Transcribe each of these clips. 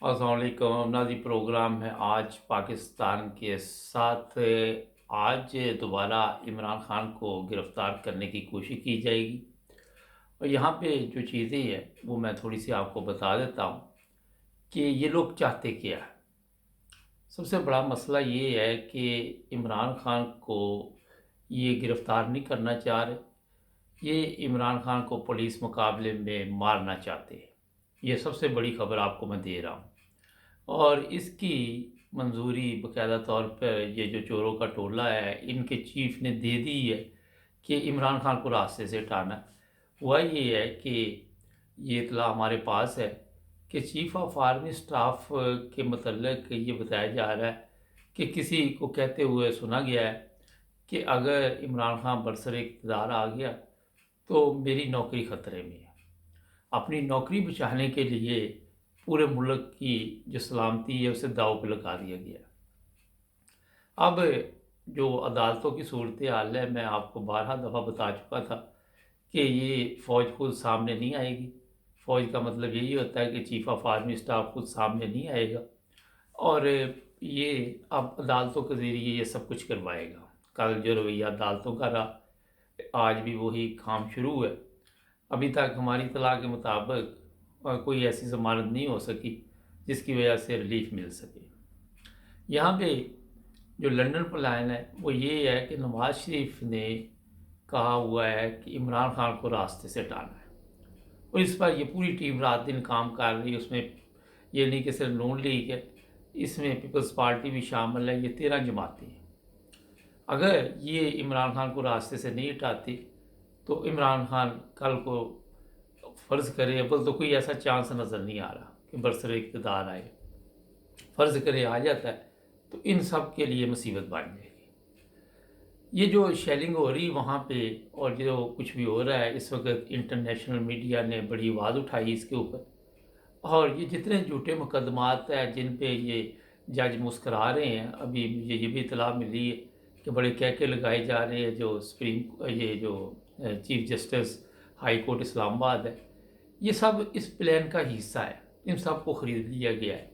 अस्सलाम वालेकुम नाज़रीन। प्रोग्राम है आज पाकिस्तान के साथ। आज दोबारा इमरान खान को गिरफ़्तार करने की कोशिश की जाएगी। और यहाँ पे जो चीज़ें हैं वो मैं थोड़ी सी आपको बता देता हूँ कि ये लोग चाहते क्या है। सबसे बड़ा मसला ये है कि इमरान खान को ये गिरफ़्तार नहीं करना चाह रहे। ये इमरान खान को पुलिस मुकाबले में मारना चाहते हैं। ये सबसे बड़ी खबर आपको मैं दे रहा हूँ। और इसकी मंजूरी बाकायदा तौर पर ये जो चोरों का टोला है इनके चीफ ने दे दी है कि इमरान खान को रास्ते से हटाना है। हुआ ये है कि ये इतला हमारे पास है कि चीफ ऑफ आर्मी स्टाफ के मतलब ये बताया जा रहा है कि किसी को कहते हुए सुना गया है कि अगर इमरान खान बरसर इक़्तिदार आ गया तो मेरी नौकरी ख़तरे में है। अपनी नौकरी बचाने के लिए पूरे मुल्क की जो सलामती है उसे दांव पे लगा दिया गया। अब जो अदालतों की सूरत हाल है, मैं आपको 12 दफ़ा बता चुका था कि ये फ़ौज खुद सामने नहीं आएगी। फ़ौज का मतलब यही होता है कि चीफ ऑफ आर्मी स्टाफ खुद सामने नहीं आएगा और ये अब अदालतों के ज़रिए ये सब कुछ करवाएगा। कल जो रवैया अदालतों का रहा, आज भी वही काम शुरू है। अभी तक हमारी इत्तला के मुताबिक कोई ऐसी ज़मानत नहीं हो सकी जिसकी वजह से रिलीफ मिल सके। यहाँ पे जो लंदन प्लान है वो ये है कि नवाज शरीफ ने कहा हुआ है कि इमरान खान को रास्ते से हटाना है और इस पर ये पूरी टीम रात दिन काम कर रही है। उसमें ये नहीं कि सिर्फ नून लीग है, इसमें पीपल्स पार्टी भी शामिल है। ये 13 जमातें हैं। अगर ये इमरान खान को रास्ते से नहीं हटाती तो इमरान खान कल को फ़र्ज़ करे, अव्वल तो कोई ऐसा चांस नज़र नहीं आ रहा कि बरसर इक़्तिदार आए। फ़र्ज़ करे आ जाता है तो इन सब के लिए मुसीबत बन जाएगी। ये जो शेलिंग हो रही वहाँ पे और जो कुछ भी हो रहा है इस वक्त, इंटरनेशनल मीडिया ने बड़ी आवाज़ उठाई इसके ऊपर। और ये जितने झूठे मुकदमात हैं जिन पे ये जज मुस्करा रहे हैं, अभी मुझे ये भी इतला मिली है कि बड़े कहके लगाए जा रहे हैं जो ये जो chief justice high court Islamabad है, ये सब इस प्लान का हिस्सा है। इन सब को ख़रीद लिया गया है।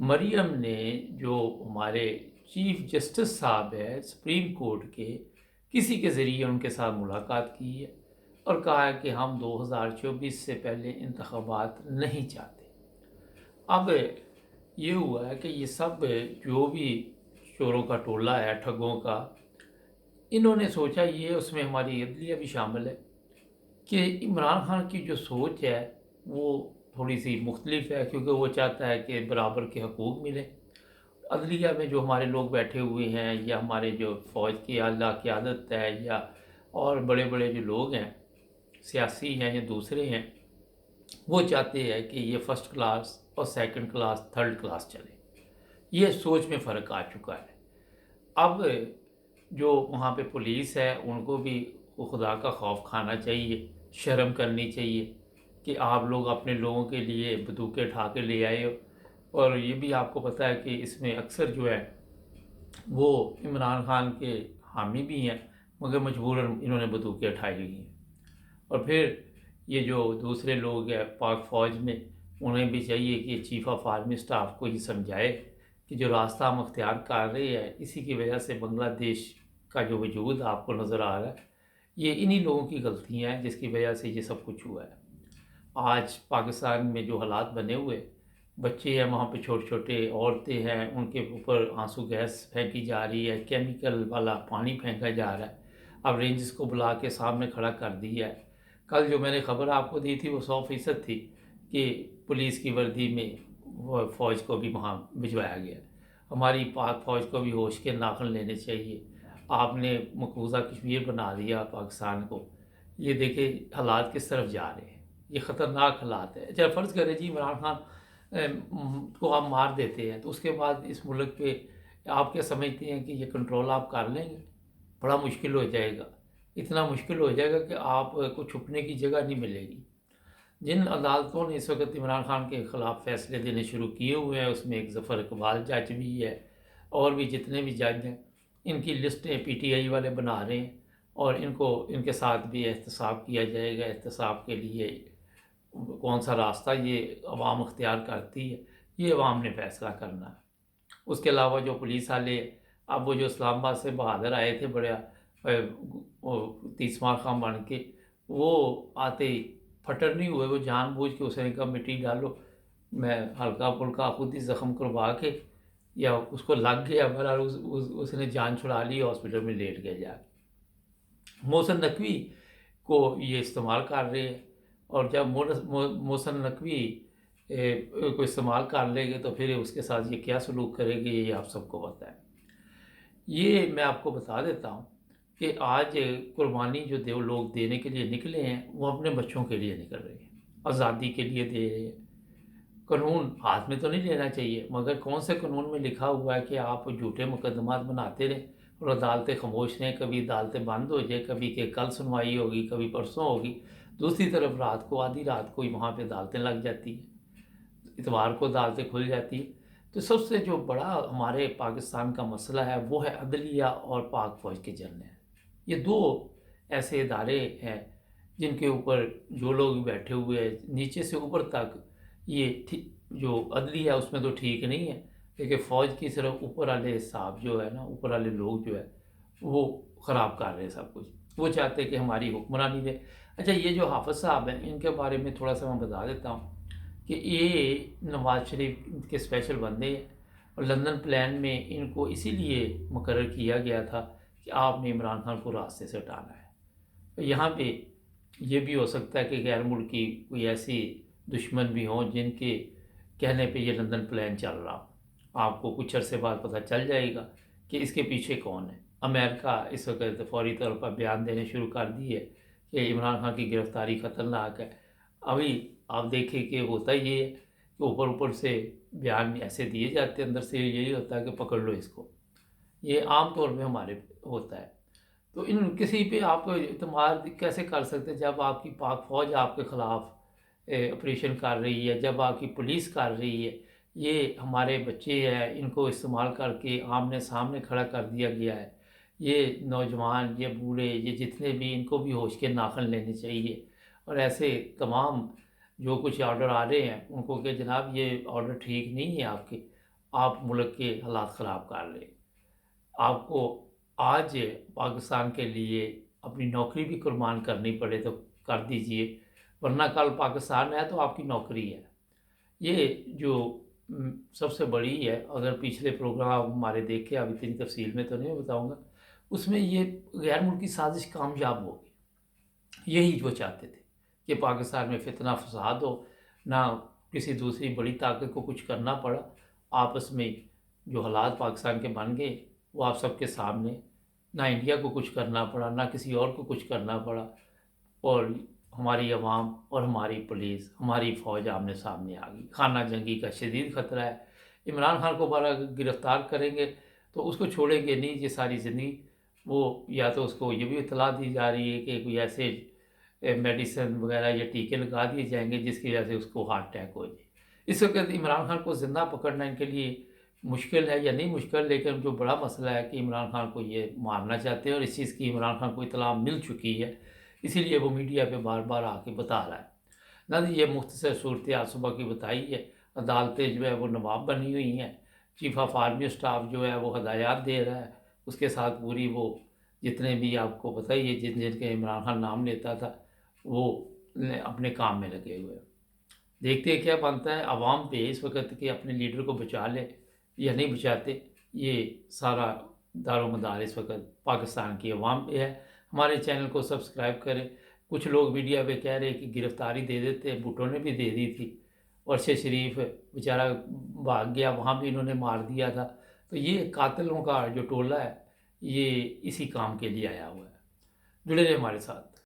मरियम ने जो हमारे चीफ जस्टिस साहब है सुप्रीम कोर्ट के, किसी के ज़रिए उनके साथ मुलाकात की है और कहा है कि हम 2024 से पहले इंतखाबात नहीं चाहते। अब ये हुआ है कि ये सब जो भी चोरों का टोला है, ठगों का, इन्होंने सोचा ये, उसमें हमारी अदलिया भी शामिल है, कि इमरान खान की जो सोच है वो थोड़ी सी मुख्तलिफ है क्योंकि वो चाहता है कि बराबर के हकूक़ मिले। अदलिया में जो हमारे लोग बैठे हुए हैं या हमारे जो फ़ौज की आला क़यादत है या और बड़े बड़े जो लोग हैं, सियासी हैं या दूसरे हैं, वो चाहते हैं कि ये फ़र्स्ट क्लास और सेकंड क्लास, थर्ड क्लास चले। ये सोच में फ़र्क आ चुका है। अब जो वहाँ पे पुलिस है उनको भी खुदा का खौफ खाना चाहिए, शर्म करनी चाहिए कि आप लोग अपने लोगों के लिए बंदूकें उठा के ले आए हो। और ये भी आपको पता है कि इसमें अक्सर जो है वो इमरान खान के हामी भी हैं, मगर मजबूरन इन्होंने बंदूकें उठाई हुई हैं। और फिर ये जो दूसरे लोग हैं पाक फ़ौज में, उन्हें भी चाहिए कि चीफ ऑफ आर्मी स्टाफ को ये समझाए कि जो रास्ता हम अख्तियार कर रहे हैं इसी की वजह से बांग्लादेश का जो वजूद आपको नज़र आ रहा है, ये इन्हीं लोगों की गलतियाँ हैं जिसकी वजह से ये सब कुछ हुआ है। आज पाकिस्तान में जो हालात बने हुए, बच्चे हैं वहाँ पे, छोटे छोटे औरतें हैं, उनके ऊपर आंसू गैस फेंकी जा रही है, केमिकल वाला पानी फेंका जा रहा है। अब रेंजर्स को बुला के सामने खड़ा कर दिया है। कल जो मैंने खबर आपको दी थी वो 100% थी कि पुलिस की वर्दी में वो फ़ौज को भी वहाँ भिजवाया गया। हमारी पाक फ़ौज को भी होश के नाखुन लेने चाहिए। आपने मकबूजा कश्मीर बना दिया पाकिस्तान को। ये देखिए हालात किस तरफ जा रहे हैं, ये ख़तरनाक हालात है। अच्छा फ़र्ज़ करें जी इमरान खान को आप मार देते हैं तो उसके बाद इस मुल्क पे आप क्या समझते हैं कि ये कंट्रोल आप कर लेंगे? बड़ा मुश्किल हो जाएगा। इतना मुश्किल हो जाएगा कि आपको छुपने की जगह नहीं मिलेगी। जिन अदालतों ने इस वक्त इमरान खान के ख़िलाफ़ फ़ैसले देने शुरू किए हुए हैं उसमें एक ज़फ़र इकबाल जज भी है और भी जितने भी जज हैं, इनकी लिस्टें पीटीआई वाले बना रहे हैं और इनको इनके साथ भी एहतसाब किया जाएगा। एहतसाब के लिए कौन सा रास्ता ये अवाम अख्तियार करती है یہ عوام نے فیصلہ کرنا ہے۔ اس کے علاوہ جو پولیس والے، اب وہ جو اسلام آباد سے بہادر آئے تھے بڑے تیسمار خان بن کے، وہ آتے ہی پھٹر نہیں ہوئے، وہ جان بوجھ کے اسے نے کہا مٹی ڈالو، میں ہلکا پھلکا خود ہی زخم کروا کے، یا اس کو لگ گیا بہرحال اس نے جان چھڑا لی، ہاسپٹل میں لیٹ گیا جا کے۔ محسن نقوی کو یہ استعمال کر رہے ہیں، اور جب محسن نقوی کو استعمال کر لیں گے تو پھر اس کے ساتھ یہ کیا سلوک کرے گے، یہ آپ سب کو پتہ ہے۔ یہ میں آپ کو بتا دیتا ہوں کہ آج قربانی جو لوگ دینے کے لیے نکلے ہیں، وہ اپنے بچوں کے لیے نکل رہے ہیں، آزادی کے لیے دے رہے ہیں۔ قانون ہاتھ میں تو نہیں لینا چاہیے، مگر کون سے قانون میں لکھا ہوا ہے کہ آپ جھوٹے مقدمات بناتے رہیں اور عدالتیں خاموش رہیں، کبھی عدالتیں بند ہو جائے، کبھی کہ کل سنوائی ہوگی، کبھی پرسوں ہوگی، دوسری طرف رات کو آدھی رات کو ہی وہاں پہ عدالتیں لگ جاتی ہیں، اتوار کو عدالتیں کھل جاتی ہیں۔ تو سب سے جو بڑا ہمارے پاکستان کا مسئلہ ہے وہ ہے عدلیہ اور پاک فوج کے جرنیل۔ یہ دو ایسے ادارے ہیں جن کے اوپر جو لوگ بیٹھے ہوئے ہیں نیچے سے اوپر تک، یہ جو عدلیہ اس میں تو ٹھیک نہیں ہے، لیکن فوج کی صرف اوپر والے صاحب جو ہے نا، اوپر والے لوگ جو ہے وہ خراب کر رہے ہیں سب کچھ، وہ چاہتے ہیں کہ ہماری حکمرانی دے۔ اچھا، یہ جو حافظ صاحب ہیں ان کے بارے میں تھوڑا سا میں بتا دیتا ہوں کہ یہ نواز شریف کے اسپیشل بندے ہیں، اور لندن پلان میں ان کو اسی لیے مقرر کیا گیا تھا کہ آپ نے عمران خان کو راستے سے ہٹانا ہے۔ یہاں پہ یہ بھی ہو سکتا ہے کہ غیر ملکی کوئی ایسی دشمن بھی ہوں جن کے کہنے پہ یہ لندن پلان چل رہا ہو۔ آپ کو کچھ عرصے بعد پتہ چل جائے گا کہ اس کے پیچھے کون ہے۔ امریکہ اس وقت فوری طور پر بیان دینے شروع کر دی ہے کہ عمران خان کی گرفتاری خطرناک ہے۔ ابھی آپ دیکھیں کہ ہوتا یہ ہے کہ اوپر سے بیان ایسے دیے جاتے ہیں، اندر سے یہی ہوتا ہے کہ پکڑ لو اس کو۔ یہ عام طور پہ ہمارے ہوتا ہے۔ تو ان کسی پہ آپ اعتماد کیسے کر سکتے جب آپ کی پاک فوج آپ کے خلاف آپریشن کر رہی ہے، جب آپ کی پولیس کر رہی ہے؟ یہ ہمارے بچے ہیں، ان کو استعمال کر کے آمنے سامنے کھڑا کر دیا گیا ہے۔ یہ نوجوان، یہ بوڑھے، یہ جتنے بھی، ان کو بھی ہوش کے ناخن لینے چاہیے، اور ایسے تمام جو کچھ آرڈر آ رہے ہیں ان کو کہ جناب یہ آرڈر ٹھیک نہیں ہے آپ ملک کے حالات خراب کر رہے ہیں۔ آپ کو آج پاکستان کے لیے اپنی نوکری بھی قربان کرنی پڑے تو کر دیجئے، ورنہ کل پاکستان ہے تو آپ کی نوکری ہے۔ یہ جو سب سے بڑی ہے، اگر پچھلے پروگرام ہمارے دیکھے، اب اتنی تفصیل میں تو نہیں بتاؤں گا، اس میں یہ غیر ملکی سازش کامیاب ہو گئی۔ یہی جو چاہتے تھے کہ پاکستان میں فتنہ فساد ہو، نہ کسی دوسری بڑی طاقت کو کچھ کرنا پڑا، آپس میں جو حالات پاکستان کے بن گئے وہ آپ سب کے سامنے، نہ انڈیا کو کچھ کرنا پڑا، نہ کسی اور کو کچھ کرنا پڑا، اور ہماری عوام اور ہماری پولیس، ہماری فوج آمنے سامنے آ گئی۔ خانہ جنگی کا شدید خطرہ ہے۔ عمران خان کو بارہ گرفتار کریں گے تو اس کو چھوڑیں گے نہیں یہ ساری زندگی۔ وہ یا تو اس کو یہ بھی اطلاع دی جا رہی ہے کہ کوئی ایسے میڈیسن وغیرہ یا ٹیکے لگا دیے جائیں گے جس کی وجہ سے اس کو ہارٹ اٹیک ہو جائے۔ اس وقت عمران خان کو زندہ پکڑنا ان کے لیے مشکل ہے یا نہیں مشکل، لیکن جو بڑا مسئلہ ہے کہ عمران خان کو یہ مارنا چاہتے ہیں، اور اس چیز کی عمران خان کو اطلاع مل چکی ہے، اسی لیے وہ میڈیا پہ بار بار آ کے بتا رہا ہے۔ نہ یہ مختصر صورتحال صبح کی بتائی ہے، عدالتیں جو ہے وہ نواب بنی ہوئی ہیں، چیف آف آرمی اسٹاف جو ہے وہ ہدایات دے رہا ہے، اس کے ساتھ پوری وہ جتنے بھی آپ کو پتہ ہی ہے جن جن کے عمران خان نام لیتا تھا وہ اپنے کام میں لگے ہوئے ہیں۔ دیکھتے ہیں کیا بنتا ہے۔ عوام پہ اس وقت کہ اپنے لیڈر کو بچا لے یا نہیں بچاتے، یہ سارا دار و مدار اس وقت پاکستان کی عوام پہ ہے۔ ہمارے چینل کو سبسکرائب کریں۔ کچھ لوگ میڈیا پہ کہہ رہے کہ گرفتاری دے دیتے، بھٹو نے بھی دے دی تھی، ارشد شریف بیچارہ بھاگ گیا، وہاں بھی انہوں نے مار دیا تھا۔ تو یہ قاتلوں کا جو ٹولہ ہے یہ اسی کام کے لیے آیا ہوا ہے۔ جڑے رہے ہمارے ساتھ۔